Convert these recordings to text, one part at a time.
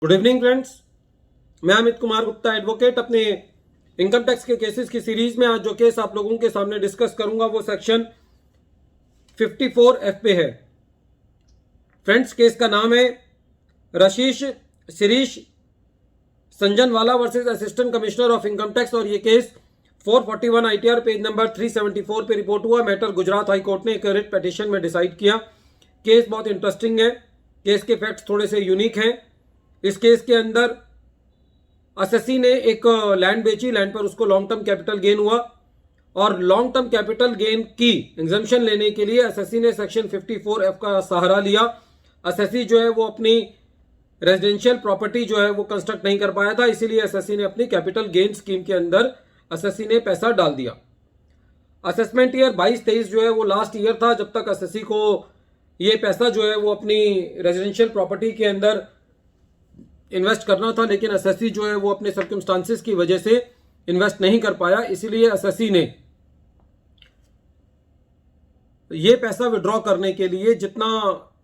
Good evening friends, मैं Amit Kumar Gupta advocate अपने income tax के केसेस की सीरीज में आज जो केस आप लोगों के सामने डिस्कस करूंगा वो सेक्शन 54F पे है। फ्रेंड्स, केस का नाम है Rashish Shirish Sanjanwala versus assistant commissioner of income tax और ये केस 441 ITR पेज नंबर 374 पे रिपोर्ट हुआ। मैटर गुजरात हाई कोर्ट ने एक रिट पिटीशन में डिसाइड किया। केस बहुत इंटरेस्टिंग है। केस के फैक्ट्स थोड़े से यूनिक हैं। इस केस के अंदर असेसी ने एक लैंड बेची, लैंड पर उसको लॉन्ग टर्म कैपिटल गेन हुआ और लॉन्ग टर्म कैपिटल गेन की एग्जम्पशन लेने के लिए असेसी ने सेक्शन 54F का सहारा लिया। असेसी जो है वो अपनी रेजिडेंशियल प्रॉपर्टी जो है वो कंस्ट्रक्ट नहीं कर पाया था, इसीलिए असेसी ने अपनी कैपिटल गेन स्कीम के अंदर असेसी ने पैसा डाल दिया। असेसमेंट ईयर 22-23 जो है वो लास्ट ईयर था जब तक असेसी को ये पैसा जो है वो अपनी रेजिडेंशियल प्रॉपर्टी के अंदर इन्वेस्ट करना था, लेकिन असेसी जो है वो अपने सर्कमस्टांसिस की वजह से इन्वेस्ट नहीं कर पाया। इसीलिए असेसी ने ये पैसा विड्रॉ करने के लिए जितना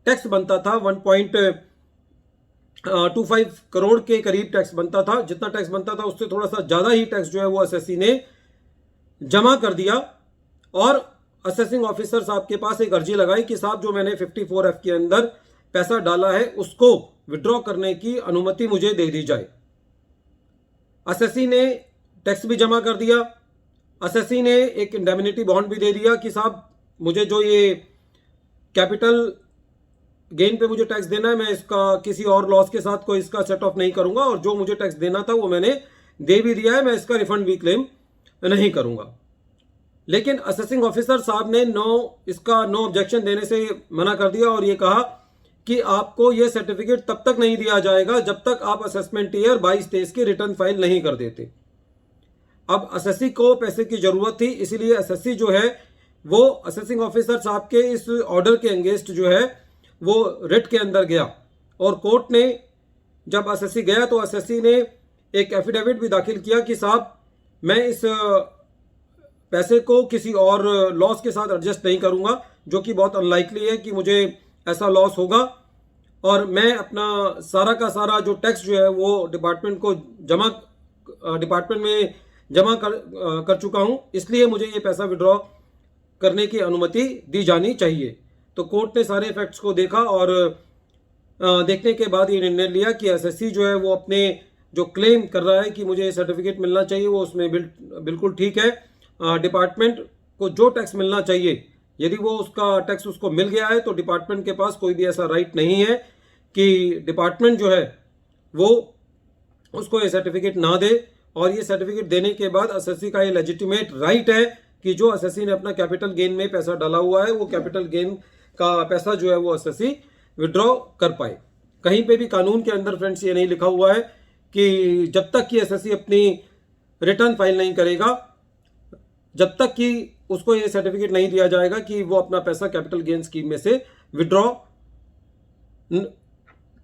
टैक्स बनता था 1.25 करोड़ के करीब टैक्स बनता था, जितना टैक्स बनता था उससे थोड़ा सा ज्यादा ही टैक्स जो है वो असेसी ने जमा कर दिया और असेसिंग ऑफिसर साहब के पास एक अर्जी लगाई कि साहब जो मैंने 54F के अंदर पैसा डाला है उसको विड्रॉ करने की अनुमति मुझे दे दी जाए। असेसी ने टैक्स भी जमा कर दिया। असेसी ने एक इंडेमनिटी बॉन्ड भी दे दिया कि साहब मुझे जो ये कैपिटल गेन पे मुझे टैक्स देना है मैं इसका किसी और लॉस के साथ कोई इसका सेट ऑफ नहीं करूंगा और जो मुझे टैक्स देना था वो मैंने दे भी दिया है, मैं इसका रिफंड भी क्लेम नहीं करूंगा। लेकिन असेसिंग ऑफिसर साहब ने इसका नो ऑब्जेक्शन देने से मना कर दिया और ये कहा कि आपको ये सर्टिफिकेट तब तक नहीं दिया जाएगा जब तक आप असेसमेंट ईयर 22-23 की रिटर्न फाइल नहीं कर देते। अब असेसी को पैसे की जरूरत थी, इसीलिए असेसी जो है वो असेसिंग ऑफिसर साहब के इस ऑर्डर के अगेंस्ट जो है वो रिट के अंदर गया और कोर्ट ने जब असेसी गया तो असेसी ने एक एफिडेविट भी दाखिल किया कि साहब मैं इस पैसे को किसी और लॉस के साथ एडजस्ट नहीं करूंगा, जो कि बहुत अनलाइकली है कि मुझे ऐसा लॉस होगा और मैं अपना सारा का सारा जो टैक्स जो है वो डिपार्टमेंट में जमा कर चुका हूं, इसलिए मुझे ये पैसा विड्रॉ करने की अनुमति दी जानी चाहिए। तो कोर्ट ने सारे फैक्ट्स को देखा और देखने के बाद ये निर्णय लिया कि एसएससी जो है वो अपने जो क्लेम कर रहा है कि मुझे सर्टिफिकेट मिलना चाहिए वो उसमें बिल्कुल ठीक है। डिपार्टमेंट को जो टैक्स मिलना चाहिए, यदि वो उसका टैक्स उसको मिल गया है तो डिपार्टमेंट के पास कोई भी ऐसा राइट नहीं है कि डिपार्टमेंट जो है वो उसको ये सर्टिफिकेट ना दे। और ये सर्टिफिकेट देने के बाद एसएससी का ये लेजिटिमेट राइट है कि जो एसएससी ने अपना कैपिटल गेन में पैसा डाला हुआ है वो कैपिटल गेन का पैसा जो है वो एसएससी विड्रॉ कर पाए। कहीं पे भी कानून के अंदर फ्रेंड्स ये नहीं लिखा हुआ है कि जब तक कि एसएससी अपनी रिटर्न फाइल नहीं करेगा, जब तक कि उसको ये सर्टिफिकेट नहीं दिया जाएगा कि वो अपना पैसा कैपिटल गेन स्कीम में से विड्रॉ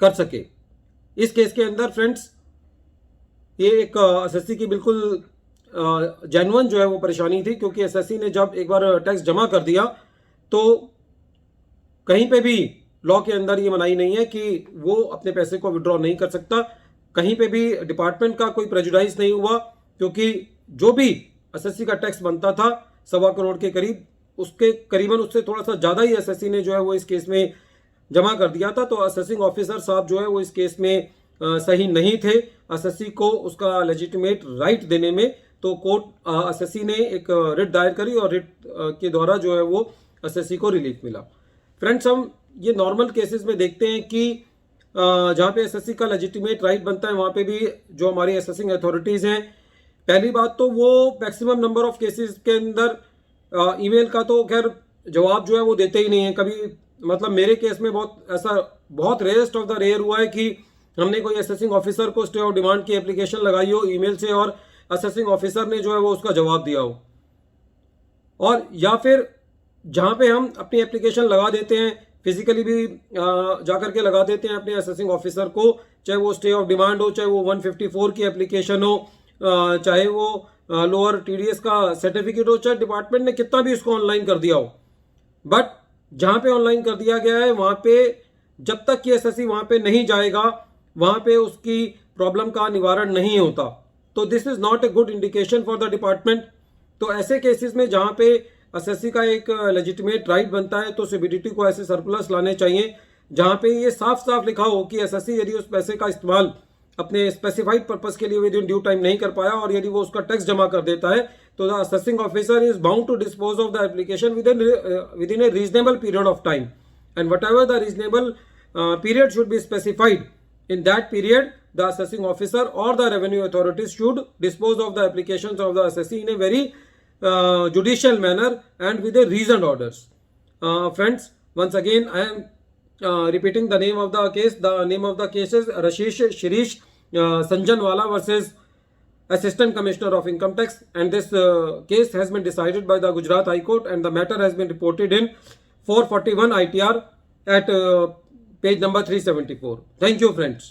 कर सके। इस केस के अंदर फ्रेंड्स ये एक एसएससी की बिल्कुल जेन्युइन जो है वो परेशानी थी, क्योंकि एसएससी ने जब एक बार टैक्स जमा कर दिया तो कहीं पे भी लॉ के अंदर ये मनाही नहीं है कि वो अपने पैसे को विड्रॉ नहीं कर सकता। कहीं पे भी डिपार्टमेंट का कोई प्रेजुडाइज नहीं हुआ, क्योंकि जो भी एसएससी का टैक्स बनता था 1.25 करोड़ के करीब, उसके करीबन उससे थोड़ा सा ज़्यादा ही एसएससी ने जो है वो इस केस में जमा कर दिया था। तो असेसिंग ऑफिसर साहब जो है वो इस केस में सही नहीं थे एसएससी को उसका लेजिटिमेट राइट देने में। तो कोर्ट एसएससी ने एक रिट दायर करी और रिट के द्वारा जो है वो एसएससी को रिलीफ मिला। फ्रेंड्स, हम ये नॉर्मल केसेस में देखते हैं कि जहाँ पे एसएससी का लेजिटिमेट राइट बनता है वहाँ पे भी जो हमारी असेसिंग अथॉरिटीज़ हैं, पहली बात तो वो मैक्सिमम नंबर ऑफ केसेस के अंदर ईमेल का तो खैर जवाब जो है वो देते ही नहीं है। कभी मतलब मेरे केस में बहुत रेयरेस्ट ऑफ द रेयर हुआ है कि हमने कोई असेसिंग ऑफिसर को स्टे ऑफ डिमांड की एप्लीकेशन लगाई हो ईमेल से और असेसिंग ऑफिसर ने जो है वो उसका जवाब दिया हो, और या फिर जहाँ पे हम अपनी एप्लीकेशन लगा देते हैं फिजिकली भी जा करके लगा देते हैं अपने असेसिंग ऑफिसर को, चाहे वो स्टे ऑफ डिमांड हो, चाहे वो 154 की एप्लीकेशन हो, चाहे वो लोअर टीडीएस का सर्टिफिकेट हो, चाहे डिपार्टमेंट ने कितना भी उसको ऑनलाइन कर दिया हो, बट जहाँ पे ऑनलाइन कर दिया गया है वहाँ पे जब तक कि एसएससी वहाँ पे नहीं जाएगा वहाँ पे उसकी प्रॉब्लम का निवारण नहीं होता, तो this is not a good indication for the department. तो ऐसे केसेस में जहाँ पे एसएससी का एक लेजिटिमेट राइट बनता है तो सीबीडीटी को ऐसे सर्कुलर्स लाने चाहिए जहाँ पे ये साफ साफ लिखा हो कि एसएससी यदि उस पैसे का इस्तेमाल अपने स्पेसिफाइड पर्पस के लिए विद इन ड्यू टाइम नहीं कर पाया और यदि वो उसका टैक्स जमा कर देता है तो the assessing officer is bound to dispose of the application within a reasonable period of time, and whatever the reasonable period should be specified. In that period, the assessing officer or the revenue authorities should dispose of the applications of the assessee in a very judicial manner and with a reasoned orders. Friends, once again, I am repeating the name of the case. The name of the case is Rashish Shirish Sanjanwala versus Assistant Commissioner of Income Tax, and this case has been decided by the Gujarat High Court, and the matter has been reported in 441 ITR at page number 374. Thank you, friends.